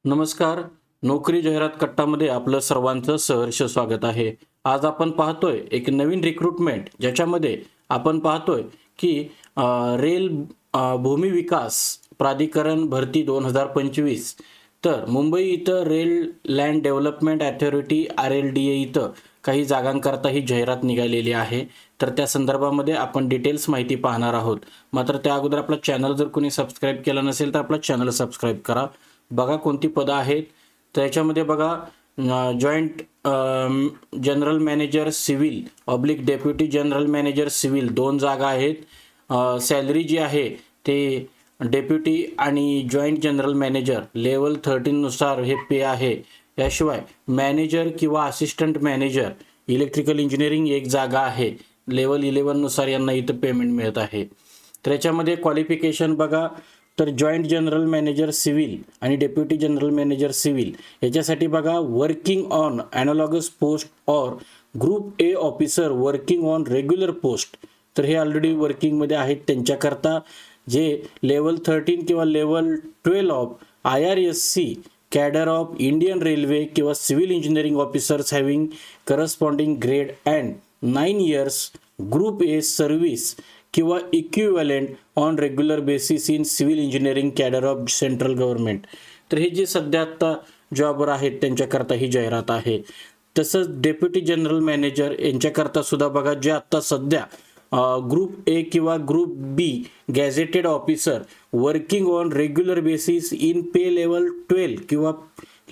नमस्कार. नोकरी जाहिरात कट्टामध्ये आपलं सर्वांचं सहर्ष स्वागत आहे. आज आपण पाहतोय एक नवीन रिक्रुटमेंट, ज्याच्यामध्ये आपण पाहतोय की रेल भूमी विकास प्राधिकरण भरती 2025. तर मुंबई इथं rail land development authority RLDA इथं काही जागांकरता ही जाहिरात निघालेली आहे. तर त्या संदर्भामध्ये आपण डिटेल्स माहिती पाहणार आहोत. मात्र त्या अगोदर आपला चॅनल जर कोणी सबस्क्राईब केला नसेल तर आपला चॅनल सबस्क्राईब करा. बघा कोणती पदं आहेत. तर याच्यामध्ये बघा joint general manager civil oblique deputy general manager civil 2 जागा आहेत. सॅलरी जी आहे ते डेप्युटी आणि जॉईंट जनरल मॅनेजर लेवल 13 नुसार हे पे आहे. याशिवाय मॅनेजर किंवा असिस्टंट मॅनेजर इलेक्ट्रिकल इंजिनिअरिंग 1 जागा आहे. लेवल 11 नुसार यांना इथं पेमेंट मिळत आहे. तर याच्यामध्ये क्वालिफिकेशन बघा, तर जॉईंट जनरल मॅनेजर सिव्हिल आणि डेप्युटी जनरल मॅनेजर सिव्हिल याच्यासाठी बघा, working on analogous post or group A officer working on regular post. तर हे ऑलरेडी वर्किंगमध्ये आहेत. त्यांच्याकरता जे लेवल 13 किंवा level 12 of IRSC cadre of Indian railway किंवा civil engineering officers having corresponding grade and 9 years group A service किंवा equivalent on regular basis in civil engineering cadre of central government. तर हे जे सध्या आत्ता जॉबर आहेत त्यांच्याकरता ही जाहिरात आहे. तसंच डेप्युटी जनरल मॅनेजर यांच्याकरता सुद्धा बघा, जे आत्ता सध्या ग्रुप ए किंवा group B gazetted officer working on regular basis in pay level 12 किंवा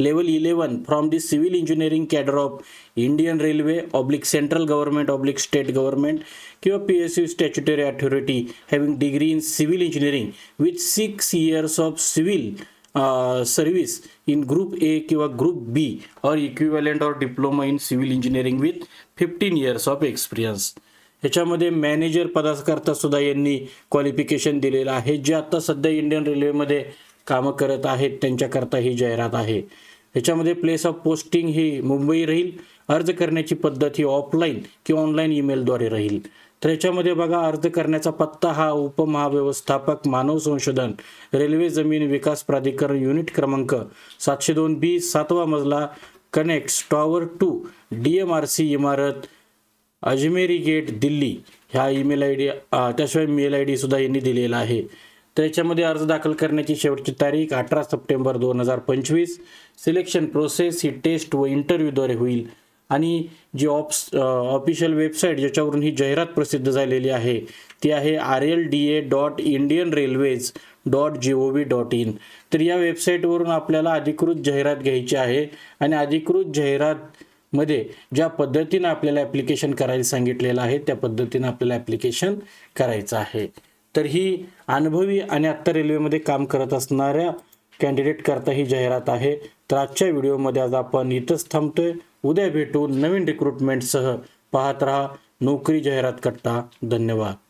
level 11 from the civil engineering cadre of Indian railway oblique central government oblique state government किंवा PSU statutory authority having degree in civil engineering with 6 years of civil service in group A किंवा group B or equivalent or diploma in civil engineering with 15 years of experience. ह्याच्यामध्ये manager पदाकरता सुद्धा यांनी qualification दिलेलं आहे. जे आता सध्या इंडियन रेल्वेमध्ये कामं करत आहेत त्यांच्याकरता ही जाहिरात आहे. ह्याच्यामध्ये प्लेस ऑफ पोस्टिंग ही मुंबई राहील. अर्ज करण्याची पद्धत ही ऑफलाईन किंवा ऑनलाईन ईमेलद्वारे राहील. तर ह्याच्यामध्ये बघा, अर्ज करण्याचा पत्ता हा उपमहाव्यवस्थापक मानव संशोधन रेल्वे जमीन विकास प्राधिकरण युनिट क्रमांक 702B 7वा मजला कनेक्ट टॉवर 2 DMRC इमारत अजमेरी गेट दिल्ली ह्या ईमेल ID. त्याशिवाय मेल ID सुद्धा यांनी दिलेला आहे. तर याच्यामध्ये अर्ज दाखल करण्याची शेवटची तारीख 18 सप्टेंबर 2025. सिलेक्शन प्रोसेस ही टेस्ट व इंटरव्ह्यूद्वारे होईल. आणि जी ऑफिशियल वेबसाईट ज्याच्यावरून ही जाहिरात प्रसिद्ध झालेली आहे ती आहे rlda.indianrailways.gov.in. तर या वेबसाईटवरून आपल्याला अधिकृत जाहिरात घ्यायची आहे आणि अधिकृत जाहिरातमध्ये ज्या पद्धतीनं आपल्याला ॲप्लिकेशन करायला सांगितलेलं आहे त्या पद्धतीनं आपल्याला ॲप्लिकेशन करायचं आहे. तर ही अनुभवी आणि आत्ता रेल्वेमध्ये काम करत असणाऱ्या कॅन्डिडेट करता ही जाहिरात आहे. तर आजच्या व्हिडिओमध्ये आज आपण इथंच थांबतोय. उद्या भेटू नवीन रिक्रुटमेंटसह. पाहत रहा नोकरी जाहिरात कट्टा. धन्यवाद.